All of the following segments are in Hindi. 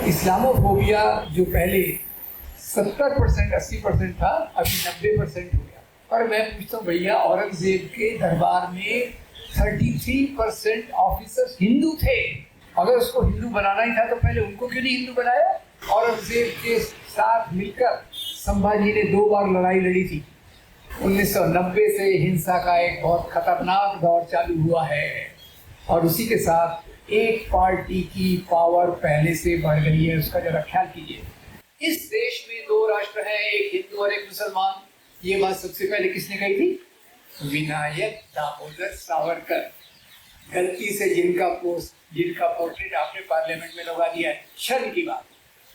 इस्लामोफोबिया जो पहले 70% 80% था, अभी 90% हो गया। पर मैं पूछता हूँ भैया, औरंगजेब के दरबार में 33% ऑफिसर्स हिंदू थे। अगर उसको हिंदू बनाना ही था तो पहले उनको क्यों नहीं हिंदू बनाया? औरंगजेब के साथ मिलकर संभाजी ने 2 बार लड़ाई लड़ी थी। 1990 से हिंसा का एक बहुत खतरनाक दौर चालू हुआ है और उसी के साथ एक पार्टी की पावर पहले से बढ़ गई है। उसका जरा ख्याल कीजिए। इस देश में 2 राष्ट्र हैं, एक हिंदू और एक मुसलमान। ये बात सबसे पहले किसने कही थी? विनायक दामोदर सावरकर। गलती से जिनका पोर्ट्रेट आपने पार्लियामेंट में लगा दिया है, शर्म की बात।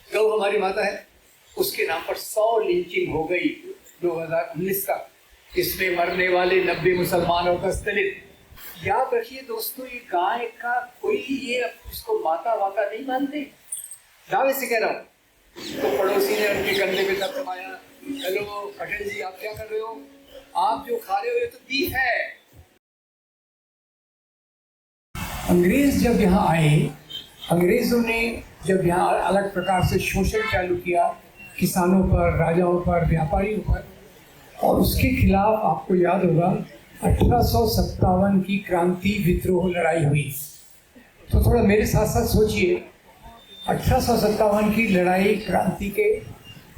गौ हमारी माता है, उसके नाम पर 100 लिंचिंग हो गई 2019 तक। इसमें मरने वाले 90 मुसलमान और 10 दलित। याद रखिए दोस्तों, ये गाय का कोई ये इसको माता वाता नहीं मानते, दावे से कह रहा हूँ। तो पड़ोसी ने उनके कंधे पे थपथपाया, हेलो पटेल जी, आप क्या कर रहे हो? आप जो खा रहे हो ये तो बीफ है। अंग्रेज जब यहाँ आए, अंग्रेजों ने जब यहाँ अलग प्रकार से शोषण चालू किया किसानों पर, राजाओं पर, व्यापारियों पर, और उसके खिलाफ आपको याद होगा 1857 की क्रांति विद्रोह लड़ाई हुई। तो थोड़ा मेरे साथ साथ सोचिए, 1857 की लड़ाई क्रांति के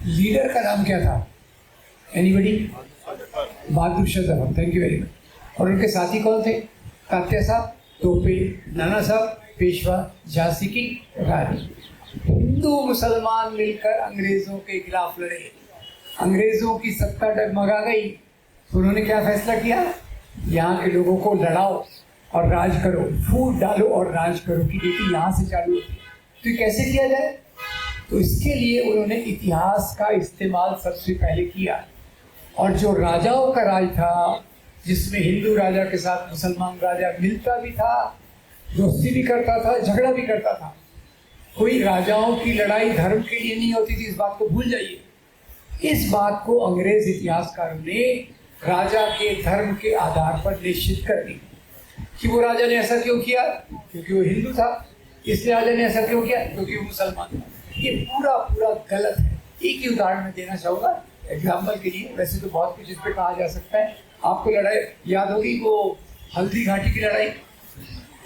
लीडर का नाम क्या था? Anybody? Bahadur Shah Zafar, thank you very much. और उनके साथी कौन थे? तात्या साहब, टोपे, नाना साहब, पेशवा, झांसी की रानी। हिंदू मुसलमान मिलकर अंग्रेजों के खिलाफ लड़े। अंग्रेजों की सत्ता डगमगा गई। उन्होंने क्या फैसला किया? यहाँ के लोगों को लड़ाओ और राज करो, फूट डालो और राज करो की नीति यहाँ से चालू होती है। तो ये कैसे किया जाए? तो इसके लिए उन्होंने इतिहास का इस्तेमाल सबसे पहले किया। और जो राजाओं का राज था, जिसमें हिंदू राजा के साथ मुसलमान राजा मिलता भी था, दोस्ती भी करता था, झगड़ा भी करता था। कोई राजाओं की लड़ाई धर्म के लिए नहीं होती थी, इस बात को भूल जाइए। इस बात को अंग्रेज इतिहासकारों ने राजा के धर्म के आधार पर निश्चित कर दी कि वो राजा ने ऐसा क्यों किया? क्योंकि वो हिंदू था। इसलिए राजा ने ऐसा क्यों किया? क्योंकि वो मुसलमान था। ये पूरा गलत है। एक ही उदाहरण मैं देना चाहूँगा एग्जाम्पल के लिए। वैसे तो बहुत कुछ इस पर कहा जा सकता है। आपको लड़ाई याद होगी, वो हल्दी घाटी की लड़ाई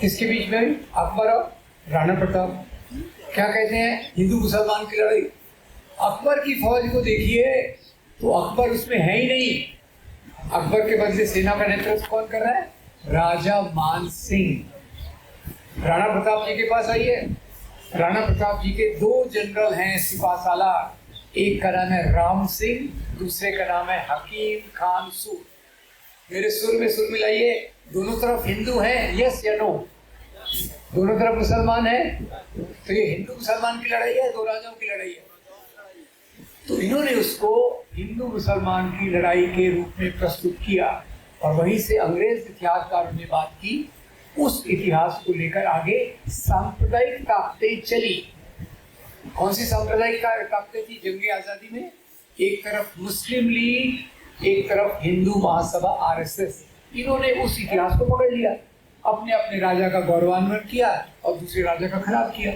किसके बीच में हुई? अकबर और राणा प्रताप। क्या कहते हैं? हिंदू मुसलमान की लड़ाई। अकबर की फौज को देखिए तो अकबर उसमें है ही नहीं। अकबर के बदले सेना का नेतृत्व कौन कर रहा है? राजा मान सिंह। राणा प्रताप जी के पास आइए। राणा प्रताप जी के 2 जनरल हैं सिपा सालार। एक का नाम है राम सिंह, दूसरे का नाम है हकीम खान सूर। मेरे सुर में सुर मिलाइए। दोनों तरफ हिंदू हैं, यस या नो? दोनों तरफ मुसलमान है। तो ये हिंदू मुसलमान की लड़ाई है, 2 राजाओं की लड़ाई है। तो इन्होंने उसको हिंदू मुसलमान की लड़ाई के रूप में प्रस्तुत किया और वहीं से अंग्रेज इतिहासकारों ने बात की। उस इतिहास को लेकर आगे सांप्रदायिक ताकतें चली। कौन सी सांप्रदायिक ताकतें थी जंगे आज़ादी में? एक तरफ मुस्लिम लीग, एक तरफ हिंदू महासभा आरएसएस। इन्होंने उस इतिहास को पकड़ लिया, अपने अपने राजा का गौरवान्वित किया और दूसरे राजा का खराब किया।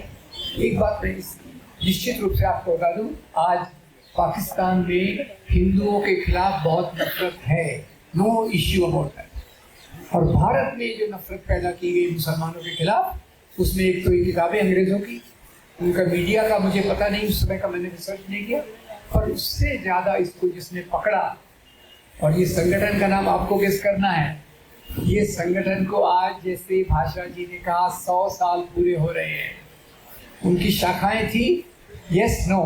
एक बात मैं निश्चित रूप से आपको बता दूं, आज पाकिस्तान में हिंदुओं के खिलाफ बहुत नफरत है, नो इश्यू अबाउट दैट। और भारत में जो नफरत पैदा की गई मुसलमानों के खिलाफ, उसमें एक तो ये किताबें अंग्रेजों की, उनका मीडिया का मुझे पता नहीं, उस समय का मैंने रिसर्च नहीं किया, और उससे ज़्यादा इसको जिसने पकड़ा, और ये संगठन का नाम आपको गेस करना है। ये संगठन को आज, जैसे भाषा जी ने कहा, 100 साल पूरे हो रहे हैं। उनकी शाखाएं थी, यस नो?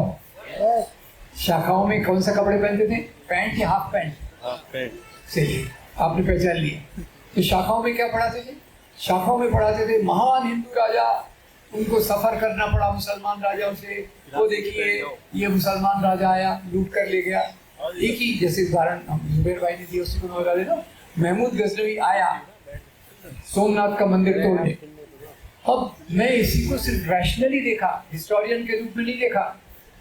शाखाओं में कौन सा कपड़े पहनते थे? पैंट या हाफ पैंट? Half pant. चलिए, आपने पहचान लिया। तो शाखाओं में क्या पढ़ाते थे? शाखाओं में पढ़ाते थे महान हिंदू राजा, उनको सफर करना पड़ा मुसलमान राजाओं से। वो देखिए, ये मुसलमान राजा आया, लूट कर ले गया। एक ही जैसे उदाहरण हम जुबेर भाई ने दिया, उसी को मैं बता देता हूँ। महमूद गजनवी आया सोमनाथ का मंदिर तोड़ने। अब मैं इसी को सिर्फ रैशनली देखा, हिस्टोरियन के रूप में नहीं देखा।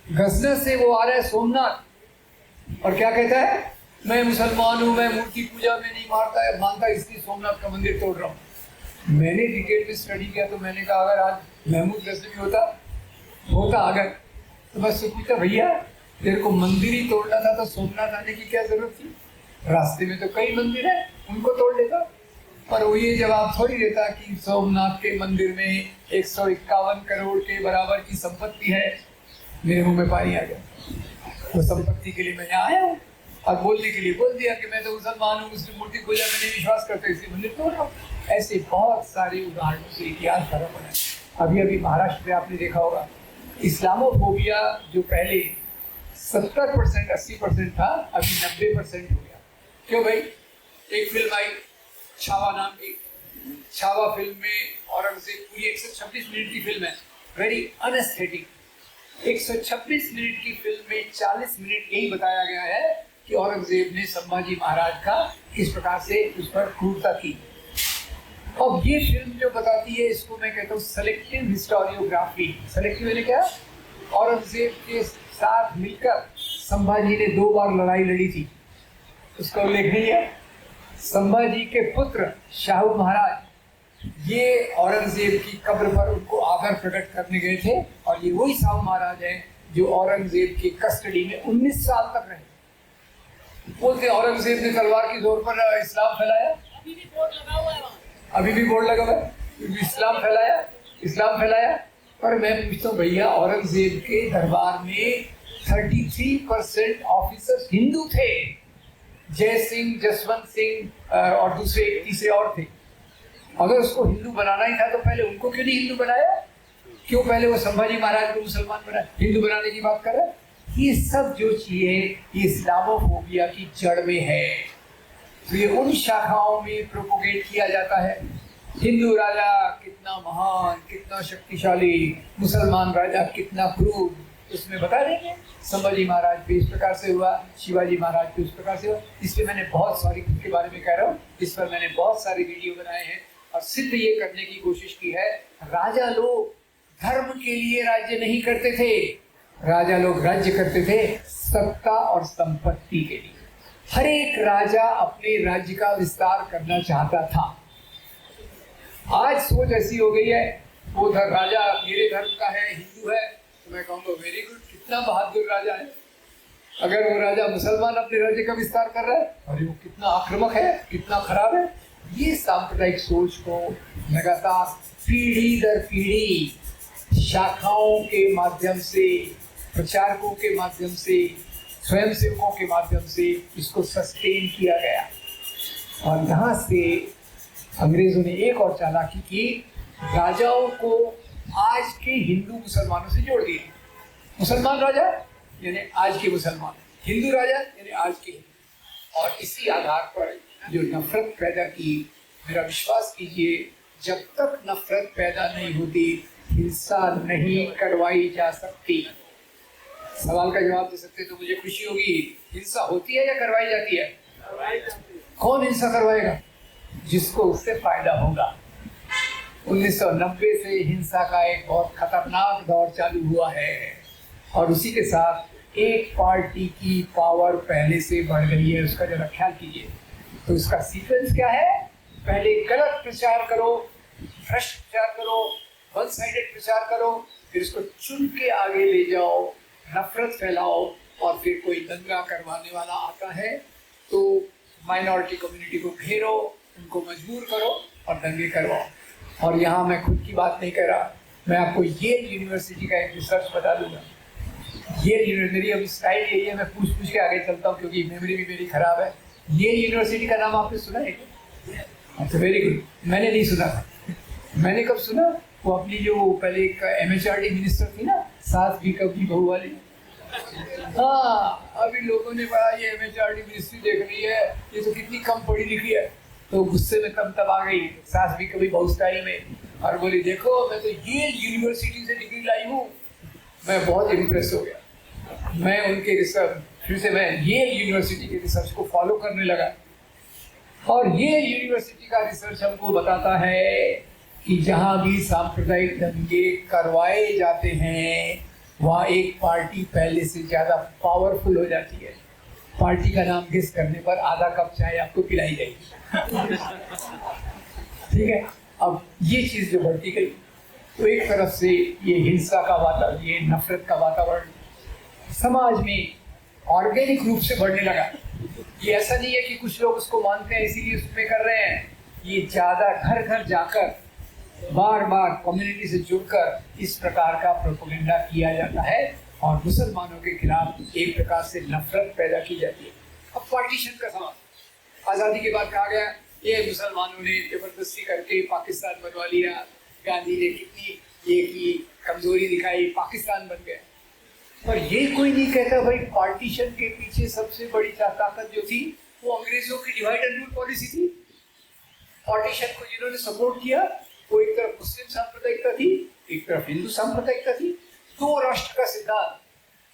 गजनवी से वो आ रहा है सोमनाथ और क्या कहता है? मैं मुसलमान हूँ, मैं मूर्ति पूजा में नहीं मानता, इसलिए सोमनाथ का मंदिर तोड़ रहा हूँ। मैंने डिटेल में स्टडी किया तो मैंने कहा, अगर आज महमूद गजनवी होता होता अगर तो बस पूछता, भैया तेरे को मंदिर ही तोड़ना था तो सोमनाथ आने की क्या जरूरत थी? रास्ते में तो कई मंदिर है, उनको तोड़ लेता। पर वो ये जवाब थोड़ी देता कि सोमनाथ के मंदिर में 151 करोड़ के बराबर की संपत्ति है। मेरे मुंह में पानी आ गया। वो संपत्ति के लिए मैं यहाँ आया हूँ और बोलने के लिए बोल दिया कि मैं तो मुसलमान हूँ, मुस्लिम मूर्ति पूजा में नहीं विश्वास करते, इसलिए मंदिर तोड़ रहा हूँ। ऐसे बहुत सारे उदाहरणों से इतिहास भरा पड़ा है। अभी अभी महाराष्ट्र में आपने देखा होगा, इस्लामोफोबिया जो पहले 70% 80% था, अभी 90% हो गया। क्यों भाई? एक फिल्म आई छावा नाम की, छावा फिल्म में औरंगजेब, पूरी 126 मिनट की फिल्म है, वेरी अनएस्थेटिक। 126 मिनट की फिल्म में 40 मिनट यही बताया गया है कि औरंगजेब ने संभाजी महाराज का किस प्रकार से उस पर क्रूरता की। अब ये फिल्म जो बताती है, इसको मैं कहता हूँ सेलेक्टिव हिस्टोरियोग्राफी। सेलेक्टिव यानी क्या? औरंगजेब के साथ मिलकर संभाजी ने 2 बार लड़ाई लड़ी थी, उसका उल्लेख नहीं है। संभाजी के पुत्र शाहू महाराज ये औरंगजेब की कब्र पर उनको आदर प्रकट करने गए थे, और ये वही शाहू महाराज हैं जो औरंगजेब की कस्टडी में 19 साल तक रहे। बोलते औरंगजेब ने तलवार की जोर पर इस्लाम फैलाया। अभी भी बोर्ड लगा हुआ है, अभी भी बोर्ड लगा हुआ है, इस्लाम फैलाया, इस्लाम फैलाया। पर मैं पूछता हूँ भैया, औरंगजेब के दरबार में 33% ऑफिसर्स हिंदू थे। जय सिंह, जसवंत सिंह और दूसरे तीसरे और थे। अगर उसको हिंदू बनाना ही था तो पहले उनको क्यों नहीं हिंदू बनाया? क्यों पहले वो संभाजी महाराज को मुसलमान बनाया? हिंदू बनाने की बात कर रहा है। ये सब जो चीजें ये इस्लामोफोबिया की जड़ में है, तो ये उन शाखाओं में प्रोपोगेट किया जाता है। हिंदू राजा कितना महान, कितना शक्तिशाली, मुसलमान राजा कितना क्रूर, उसमें बता देंगे संभाजी महाराज पे इस प्रकार से हुआ, शिवाजी महाराज पे इस प्रकार से हुआ। इस पे मैंने बहुत सारी के बारे में कह रहा हूँ, इस पर मैंने बहुत सारे वीडियो बनाए हैं और सिद्ध ये करने की कोशिश की है, राजा लोग धर्म के लिए राज्य नहीं करते थे, राजा लोग राज्य करते थे सत्ता और संपत्ति के लिए। हर एक राजा अपने राज्य का विस्तार करना चाहता था। आज सोच ऐसी हो गई है, वो राजा मेरे धर्म का है, हिंदू है, तो मैं कहूँगा वेरी गुड, कितना बहादुर राजा है। अगर वो राजा मुसलमान अपने राज्य का विस्तार कर रहा है, अरे वो कितना आक्रामक है, कितना खराब है। ये सांप्रदायिक सोच को लगातार पीढ़ी दर पीढ़ी शाखाओं के माध्यम से, प्रचारकों के माध्यम से, स्वयंसेवकों के माध्यम से इसको सस्टेन किया गया। और यहाँ से अंग्रेजों ने एक और चालाकी की, राजाओं को आज के हिंदू मुसलमानों से जोड़ दिया। मुसलमान राजा यानी आज के मुसलमान, हिंदू राजा यानी आज के हिंदू। और इसी आधार पर जो नफरत पैदा की, मेरा विश्वास कीजिए, जब तक नफरत पैदा नहीं होती हिंसा नहीं करवाई जा सकती। सवाल का जवाब दे सकते तो मुझे खुशी होगी। हिंसा होती है या करवाई जाती है? कौन हिंसा करवाएगा? जिसको उससे फायदा होगा। 1990 से हिंसा का एक बहुत खतरनाक दौर चालू हुआ है और उसी के साथ एक पार्टी की पावर पहले से बढ़ गई है। उसका जरा ख्याल कीजिए। तो इसका सीक्वेंस क्या है? पहले गलत प्रचार करो, भ्रष्ट प्रचार करो, वन साइडेड प्रचार करो, फिर इसको चुन के आगे ले जाओ, नफरत फैलाओ, और फिर कोई दंगा करवाने वाला आता है तो माइनॉरिटी कम्युनिटी को घेरो, उनको मजबूर करो और दंगे करवाओ। और यहाँ मैं खुद की बात नहीं कर रहा, मैं आपको येल यूनिवर्सिटी का एक रिसर्च बता दूंगा। येल, मेरी अभी स्टाइल यही है, मैं पूछ के आगे चलता हूँ क्योंकि मेमोरी भी मेरी खराब है। येल यूनिवर्सिटी का नाम आपने सुना है? अच्छा, वेरी गुड। मैंने नहीं सुना था। मैंने कब सुना? वो अपनी जो पहले एक MHRD मिनिस्टर थी ना, सास भी कभी बहू वाली। हाँ, अभी लोगों ने कहा ये MHRD मिनिस्ट्री देख रही है, ये तो कितनी कम पढ़ी लिखी है। तो गुस्से में तब आ गई सास भी कभी बहू स्टाइल में, और बोली देखो मैं तो येल यूनिवर्सिटी से डिग्री लाई हूँ। मैं बहुत इम्प्रेस हो गया। मैं उनके रिसर्च, फिर से मैं येल यूनिवर्सिटी के रिसर्च को फॉलो करने लगा। और येल यूनिवर्सिटी का रिसर्च हमको बताता है कि जहाँ भी सांप्रदायिक दंगे करवाए जाते हैं वहाँ एक पार्टी पहले से ज़्यादा पावरफुल हो जाती है। पार्टी का नाम गेस करने पर आधा कप चाय आपको पिलाई जाएगी। ठीक है। अब ये चीज़ जो बढ़ती गई, तो एक तरफ से ये हिंसा का वातावरण, ये नफरत का वातावरण समाज में ऑर्गेनिक रूप से बढ़ने लगा। ये ऐसा नहीं है कि कुछ लोग उसको मानते हैं इसीलिए उसमें कर रहे हैं, ये ज़्यादा घर घर जाकर बार बार कम्युनिटी से जुड़कर इस प्रकार का प्रोपेगेंडा किया जाता है और मुसलमानों के खिलाफ एक प्रकार से नफरत पैदा की जाती है। अब पार्टीशन का सवाल, आज़ादी के बाद कहा गया ये मुसलमानों ने जबरदस्ती करके पाकिस्तान बनवा लिया, गांधी ने कितनी ये की कमजोरी दिखाई, पाकिस्तान बन गया। पर ये कोई नहीं कहता भाई पार्टीशन के पीछे सबसे बड़ी ताकत जो थी वो अंग्रेजों की डिवाइड एंड रूल पॉलिसी थी। पार्टीशन को जिन्होंने सपोर्ट किया वो एक तरफ मुस्लिम सांप्रदायिकता थी, एक तरफ हिंदू सांप्रदायिकता थी। दो राष्ट्र का सिद्धांत,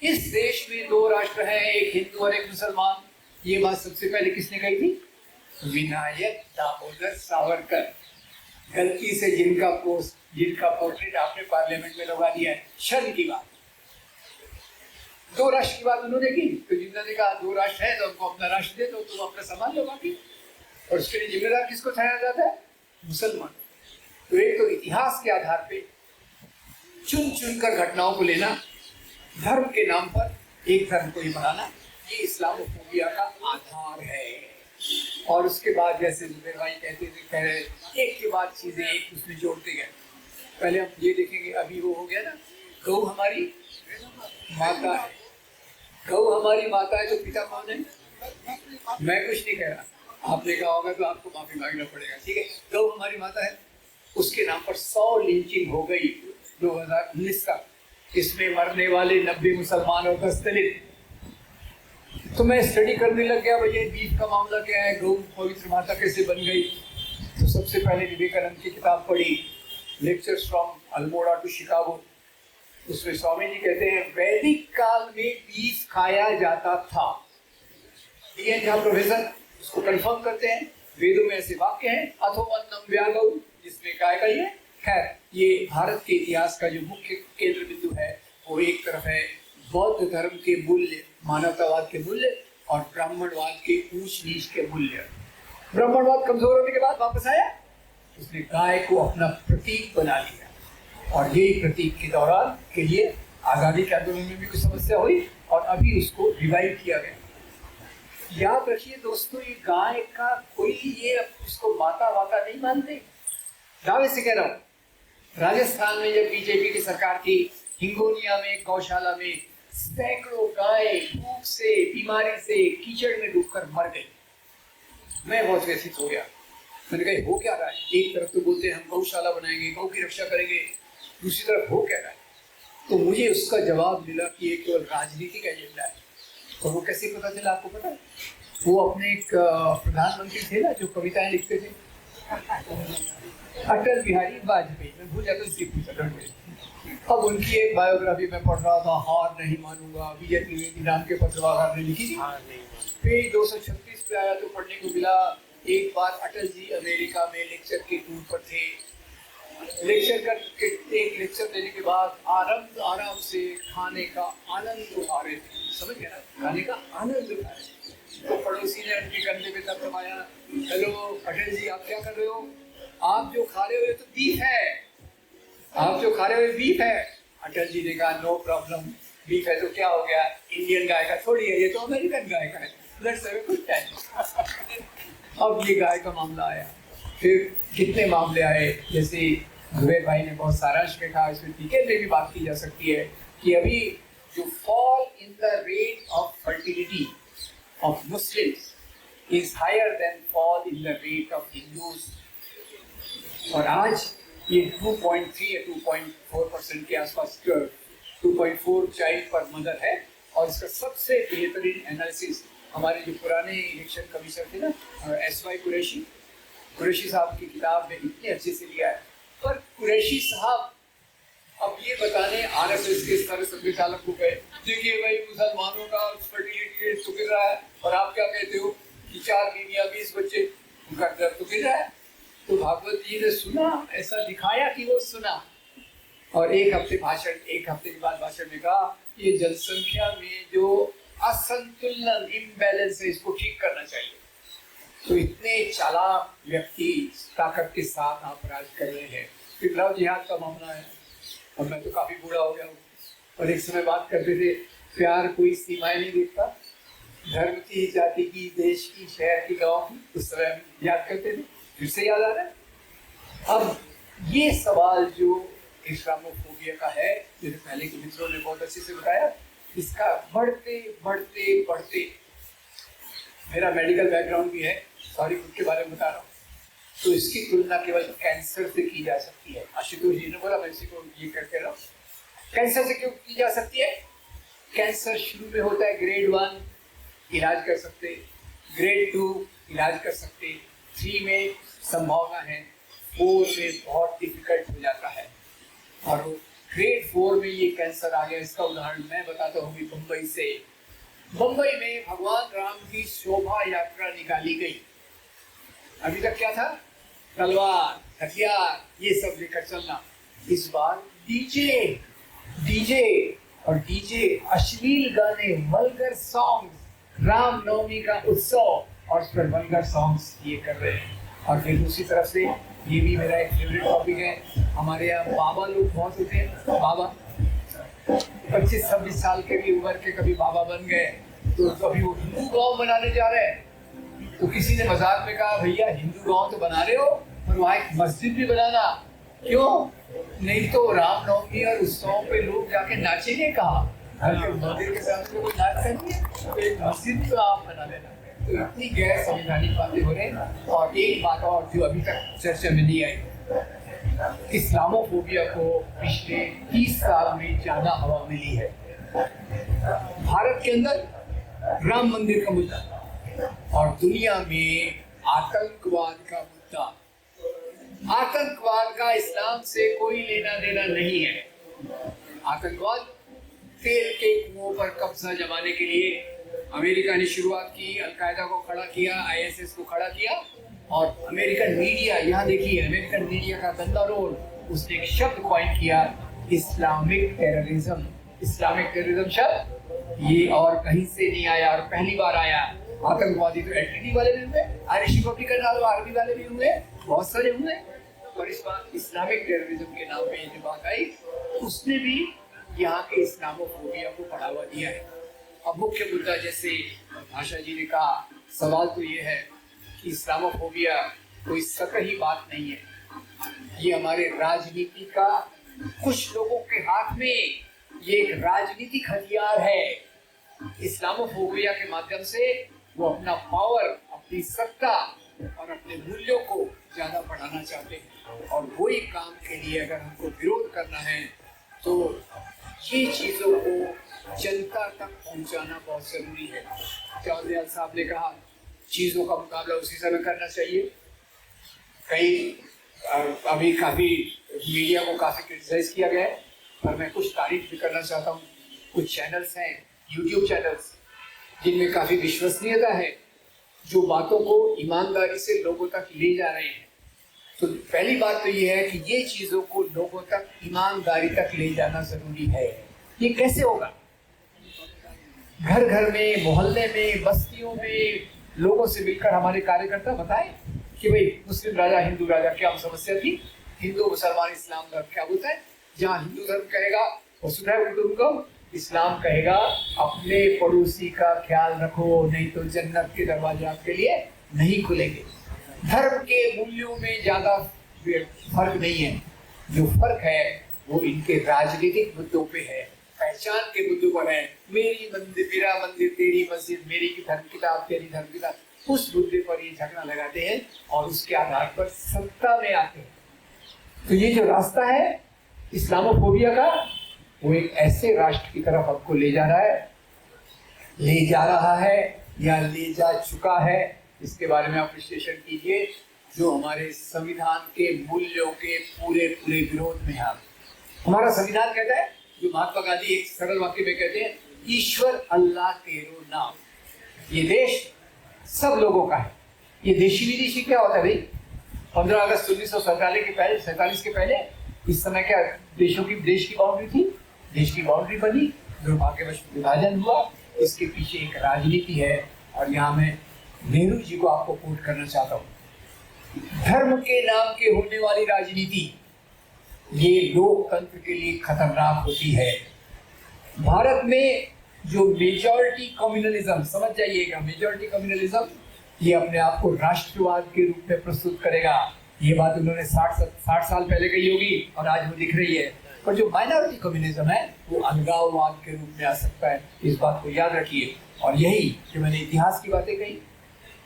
इस देश में दो राष्ट्र हैं, एक हिंदू और एक मुसलमान, ये बात सबसे पहले किसने कही थी? विनायक दामोदर सावरकर। गलती से जिनका पोर्ट्रेट आपने पार्लियामेंट में लगा दिया है, शर्म की बात। दो राष्ट्र की बात उन्होंने की, तो जिन्होंने कहा दो राष्ट्र है तो हमको अपना राष्ट्र दे दो, तुम अपना सामान लो बाकी। और उसके लिए जिम्मेदार किसको ठहराया जाता है? मुसलमान। तो एक तो इतिहास के आधार पे चुन चुन कर घटनाओं को लेना, धर्म के नाम पर एक धर्म को ही बनाना, ये इस्लामोफोबिया का आधार है। और उसके बाद जैसे जुबेर भाई कह रहे एक के बाद चीजें एक उसमें जोड़ते गए। पहले हम ये देखेंगे, अभी वो हो गया ना, गौ हमारी माता है, गौ हमारी माता है, तो पिता कौन है? मैं कुछ नहीं कह रहा, आपने कहा होगा तो आपको माफी मांगना पड़ेगा, ठीक है। गौ हमारी माता है, उसके नाम पर 100 लिंचिंग हो गई 2019 तक। इसमें मरने वाले 90 मुसलमान और 10 दलित। तो मैं स्टडी करने लग गया भैया बीफ का मामला क्या है, गौ पवित्र माता कैसे बन गई। तो सबसे पहले विवेकानंद की किताब पढ़ी, lectures from Almora to Chicago. उसमें स्वामी जी कहते हैं वैदिक काल में बीफ खाया जाता था। ये जहाँ प्रोफेसर उसको कंफर्म करते हैं, वेदों में ऐसे वाक्य हैं, अथोमन्नम व्यागौ, जिसमें गाय का ये। खैर, ये भारत के इतिहास का जो मुख्य केंद्र बिंदु है वो एक तरफ है बौद्ध धर्म के मूल्य, मानवतावाद के मूल्य, और ब्राह्मणवाद के ऊंच नीच के मूल्य। ब्राह्मणवाद कमजोर होने के बाद वापस आया, उसने गाय को अपना प्रतीक बना लिया, और यही प्रतीक के दौरान के लिए आज़ादी के आंदोलन में भी कुछ समस्या हुई और अभी उसको रिवाइव किया गया। याद रखिए दोस्तों, ये गाय का कोई ये उसको माता वाता नहीं मानते। दावे से कह रहा हूँ, राजस्थान में जब बीजेपी की सरकार थी, हिंगोनिया में गौशाला में सैकड़ों गाय भूख से, बीमारी से, कीचड़ में डूबकर मर गई। मैं बहुत व्यथित हो गया। मैंने कहा हो क्या रहा है? एक तरफ तो बोलते हैं हम गौशाला बनाएंगे, गौ की रक्षा करेंगे, दूसरी तरफ हो क्या रहा है? तो मुझे उसका जवाब मिला कि एक केवल राजनीतिक एजेंडा है। तो वो कैसे पता चला आपको पता है? वो अपने एक प्रधानमंत्री थे ना जो कविताएं लिखते थे, अटल बिहारी वाजपेयी, मैं भूल जाता इसकी पूछा। अब उनकी एक बायोग्राफी में पढ़ रहा था, हार नहीं मानूंगा, विजय त्रिवेदी नाम के पत्रकार ने लिखी थी। पेज 236 पे आया तो पढ़ने को मिला, एक बार अटल जी अमेरिका में लेक्चर के टूर पर थे। एक लेक्चर देने के बाद आराम से खाने का आनंद उठा रहे थे, समझ गया ना, खाने का आनंद उठा रहे थे। तो पड़ोसी ने उनके कंधे पे थपथपाया, हेलो अटल जी आप क्या कर रहे हो? आप जो खा रहे हो ये तो बीफ है, आप जो खा रहे हो बीफ है। अटल जी ने कहा नो प्रॉब्लम, बीफ है तो क्या हो गया, इंडियन गाय का थोड़ी है, ये तो अमेरिकन गाय का है, let's have a good time. अब ये गाय का मामला आया, फिर कितने मामले आए, जैसे जुबेर भाई ने बहुत सारांश में कहा, इसमें टीके में भी बात की जा सकती है कि अभी जो fall in the rate of fertility of Muslims is higher than fall in the rate of Hindus. और आज ये 2.3 या 2.4% के आसपास, 2.4 चाइल्ड पर मदर है। और इसका सबसे बेहतरीन एनालिसिस हमारे जो पुराने इलेक्शन कमिश्नर थे ना, SY कुरैशी साहब की किताब में इतने अच्छे से लिया है। पर कुरैशी साहब अब ये बताने RSS के स्तर संचालक को गए, देखिए भाई मुसलमानों का फर्टिलिटी रेट तो गिर रहा है और आप क्या कहते हो कि 4 बीवियां 20 बच्चे, उनका दर तो गिर रहा है। तो भागवत जी ने सुना, ऐसा दिखाया कि वो सुना, और एक हफ्ते के बाद भाषण में कहा ये जनसंख्या में जो असंतुलन, इम्बैलेंस है, इसको ठीक करना चाहिए। तो इतने चालाक व्यक्ति ताकत के साथ आप राज कर रहे हैं, पिघलाव जिहाद का मामला है। अब मैं तो काफी बूढ़ा हो गया हूँ, और एक समय बात करते थे प्यार कोई सीमाएं नहीं देखता, धर्म की, जाति की, देश की, शहर की, गांव की, उस समय हम याद करते थे, फिर से याद आ रहा है। अब ये सवाल जो इस्लामोफोबिया का है, मेरे पहले के मित्रों ने बहुत अच्छे से बताया, इसका बढ़ते बढ़ते बढ़ते, मेरा मेडिकल बैकग्राउंड भी है, सॉरी खुद के बारे में बता रहा हूँ, तो इसकी तुलना केवल कैंसर से की जा सकती है। आशुतोष जी ने बोला, मैं इसी को ये करके रहा हूँ, कैंसर से क्यों की जा सकती है? कैंसर शुरू में होता है ग्रेड 1, इलाज कर सकते, ग्रेड 2 इलाज कर सकते, 3 में संभावना है, 4 में बहुत डिफिकल्ट हो जाता है, और ग्रेड 4 में ये कैंसर आ गया। इसका उदाहरण मैं बताता हूँ मुंबई से। मुंबई में भगवान राम की शोभा यात्रा निकाली गई। अभी तक क्या था? तलवार, हथियार, ये सब लेकर चलना। इस बार डीजे और डीजे, अश्लील गाने, वल्गर सॉन्ग्स, रामनवमी का उत्सव, और उस पर वल्गर सॉन्ग्स ये कर रहे हैं। और फिर दूसरी तरफ से, ये भी मेरा एक फेवरेट टॉपिक है, हमारे यहाँ बाबा लोग बहुत होते हैं। बाबा 25-26 साल के भी उम्र के कभी बाबा बन गए, तो अभी वो हिंदू गांव बनाने जा रहे हैं। तो किसी ने मजाक में कहा, भैया हिंदू गांव तो बना रहे हो, और वहाँ एक मस्जिद भी बनाना, क्यों? नहीं तो रामनवमी और उत्सव पे लोग जाके नाचेंगे कहाँ? मंदिर के सामने कोई नाच करेंगे, तो एक मस्जिद तो आप बना लेना। तो इतनी गैर संवैधानिक बातें हो रही हैं। और एक बात और जो अभी तक चर्चा में नहीं आई, इस्लामोफोबिया को पिछले 30 साल में ज्यादा हवा मिली है। भारत के अंदर राम मंदिर का मुद्दा, और दुनिया में आतंकवाद का मुद्दा। आतंकवाद का इस्लाम से कोई लेना देना नहीं है। आतंकवाद तेल के कुओं पर कब्जा जमाने के लिए अमेरिका ने शुरुआत की, अलकायदा को खड़ा किया, ISIS को खड़ा किया, और अमेरिकन मीडिया, यहाँ देखिए अमेरिकन मीडिया का गंदा रोल, उसने एक शब्द कॉइन किया, इस्लामिक टेररिज्म। इस्लामिक टेररिज्म शब्द ये और कहीं से नहीं आया, और पहली बार आया। आतंकवादी तो एलटीटी वाले भी हुए, आयरिश रिपब्लिकन आर्मी वाले भी हुए, बहुत सारे हुए, और इस बार इस्लामिक टेररिज्म के नाम पे जो बात आई, उसने भी यहाँ के इस्लामोफोबिया को बढ़ावा दिया है। अब मुख्य मुद्दा, जैसे भाषा जी ने कहा, सवाल तो ये है कि इस्लामोफोबिया कोई सतही बात नहीं है, ये हमारे राजनीति का, कुछ लोगों के हाथ में ये एक राजनीतिक हथियार है। इस्लामोफोबिया के माध्यम से वो अपना पावर, अपनी सत्ता और अपने मूल्यों को ज्यादा बढ़ाना चाहते हैं, और वही काम के लिए अगर हमको विरोध करना है तो ये चीजों को जनता तक पहुंचाना बहुत जरूरी है। जवाहरलाल साहब ने कहा, चीजों का मुकाबला उसी समय करना चाहिए। अभी काफी मीडिया को काफी क्रिटिसाइज किया गया है, पर मैं कुछ तारीफ भी करना चाहता हूँ। कुछ चैनल्स हैं, यूट्यूब चैनल्स, जिनमें काफी विश्वसनीयता है, जो बातों को ईमानदारी से लोगों तक ले जा रहे हैं। तो पहली बात तो ये है कि ये चीजों को लोगों तक ईमानदारी तक ले जाना जरूरी है। ये कैसे होगा? घर घर में, मोहल्ले में, बस्तियों में लोगों से मिलकर हमारे कार्यकर्ता बताएं कि भाई मुस्लिम राजा, हिंदू राजा, क्या समस्या थी, हिंदू मुसलमान इस्लाम धर्म क्या होता है। जहाँ हिंदू धर्म कहेगा वसुधैव, इस्लाम कहेगा अपने पड़ोसी का ख्याल रखो, नहीं तो जन्नत के दरवाजे आपके लिए नहीं खुलेंगे। धर्म के मूल्यों में ज्यादा फर्क नहीं है, जो फर्क है वो इनके राजनीतिक मुद्दों पे है, पहचान के मुद्दों पर है। मेरी मंदिर, मेरा मंदिर, तेरी मस्जिद, मेरी की धर्म किताब, तेरी धर्म किताब, उस मुद्दे पर ये झगड़ा लगाते हैं और उसके आधार पर सत्ता में आते हैं। तो ये जो रास्ता है इस्लामोफोबिया का, वो एक ऐसे राष्ट्र की तरफ हमको ले जा रहा है या ले जा चुका है, इसके बारे में आप विश्लेषण कीजिए, जो हमारे संविधान के मूल्यों के पूरे विरोध में है। हमारा संविधान कहता है, जो महात्मा गांधी एक सरल वाक्य में कहते हैं, ईश्वर अल्लाह तेरो नाम। ये देश सब लोगों का है। ये देशी विदेशी क्या होता है भाई? 15 अगस्त 1947 के पहले इस समय क्या देश की बाउंड्री थी? देश की बाउंड्री बनी, दुर्भाग्यवश विभाजन हुआ, इसके पीछे एक राजनीति है। और यहाँ मैं नेहरू जी को आपको कोट करना चाहता हूँ, धर्म के नाम के होने वाली राजनीति ये लोकतंत्र के लिए खतरनाक होती है। भारत में जो मेजॉरिटी कम्युनलिज्म, समझ जाइएगा, मेजॉरिटी कम्युनलिज्म ये अपने आप को राष्ट्रवाद के रूप में प्रस्तुत करेगा। ये बात उन्होंने 60 साल पहले कही होगी और आज वो दिख रही है। पर जो माइनॉरिटी कम्युनिज्म है वो अलगाववाद के रूप में आ सकता है, इस बात को याद रखिए। और यही जो मैंने इतिहास की बातें कही,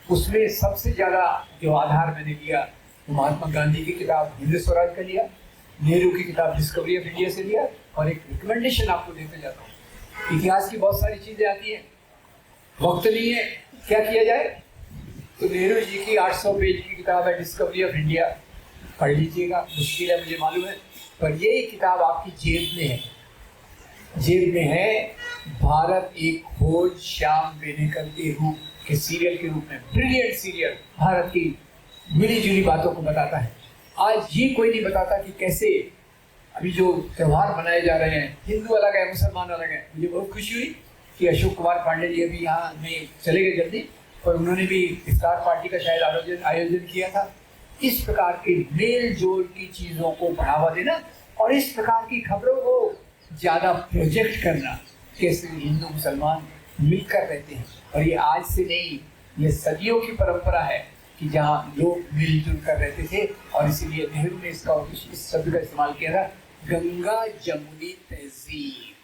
उसमें सबसे ज़्यादा जो आधार मैंने लिया वो महात्मा गांधी की किताब हिंद स्वराज का लिया, नेहरू की किताब डिस्कवरी ऑफ इंडिया से लिया, और एक रिकमेंडेशन आपको देते जाता हूँ। इतिहास की बहुत सारी चीज़ें आती हैं, वक्त नहीं है, क्या किया जाए, तो नेहरू जी की 800 पेज की किताब है डिस्कवरी ऑफ इंडिया, पढ़ लीजिएगा। मुश्किल है मुझे मालूम है, पर ये किताब आपकी जेब में है, जेब में है। भारत एक खोज श्याम बेनेगल के रूप के सीरियल के रूप में, ब्रिलियंट सीरियल, भारत की मिली जुली बातों को बताता है। आज ये कोई नहीं बताता कि कैसे अभी जो त्यौहार मनाए जा रहे हैं, हिंदू अलग है, मुसलमान अलग है। मुझे बहुत खुशी हुई कि अशोक कुमार पांडे जी अभी यहाँ नहीं चले गए जल्दी, पर उन्होंने भी इफ्तार पार्टी का शायद आयोजन किया था। इस प्रकार के मेल जोल की चीज़ों को बढ़ावा देना और इस प्रकार की खबरों को ज़्यादा प्रोजेक्ट करना, कैसे हिंदू मुसलमान मिलकर रहते हैं। और ये आज से नहीं, ये सदियों की परंपरा है कि जहाँ लोग मिलजुल कर रहते थे। और इसीलिए नेहरू ने इस शब्द का इस्तेमाल किया था, गंगा जमुनी तहजीब।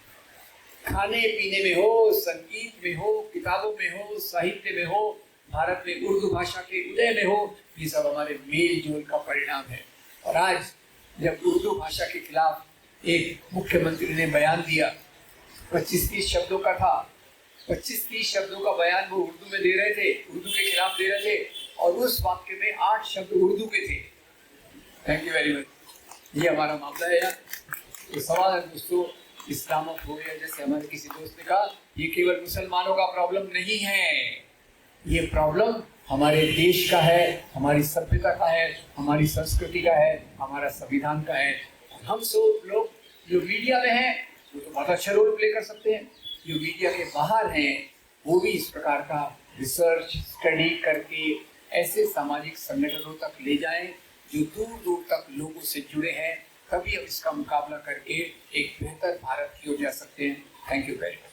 खाने पीने में हो, संगीत में हो, किताबों में हो, साहित्य में हो, भारत में उर्दू भाषा के उदय में हो, ये सब हमारे मेल जोल का परिणाम है। और आज जब उर्दू भाषा के खिलाफ एक मुख्यमंत्री ने बयान दिया, 25-30 शब्दों का था, 25-30 शब्दों का बयान वो उर्दू में दे रहे थे, उर्दू के खिलाफ दे रहे थे, और उस वाक्य में 8 शब्द उर्दू के थे। Thank you very much. ये हमारा मामला है यार। तो सवाल है दोस्तों, इस्लामोफोबिया, जैसे हमारे किसी दोस्त ने कहा, ये केवल मुसलमानों का प्रॉब्लम नहीं है, ये प्रॉब्लम हमारे देश का है, हमारी सभ्यता का है, हमारी संस्कृति का है, हमारा संविधान का है। हम सब लोग जो मीडिया में हैं वो तो बहुत अच्छा रोल प्ले कर सकते हैं, जो मीडिया के बाहर हैं वो भी इस प्रकार का रिसर्च स्टडी करके ऐसे सामाजिक संगठनों तक ले जाएं जो दूर दूर तक लोगों से जुड़े हैं। तभी हम इसका मुकाबला करके एक बेहतर भारत की ओर जा सकते हैं। Thank you very much.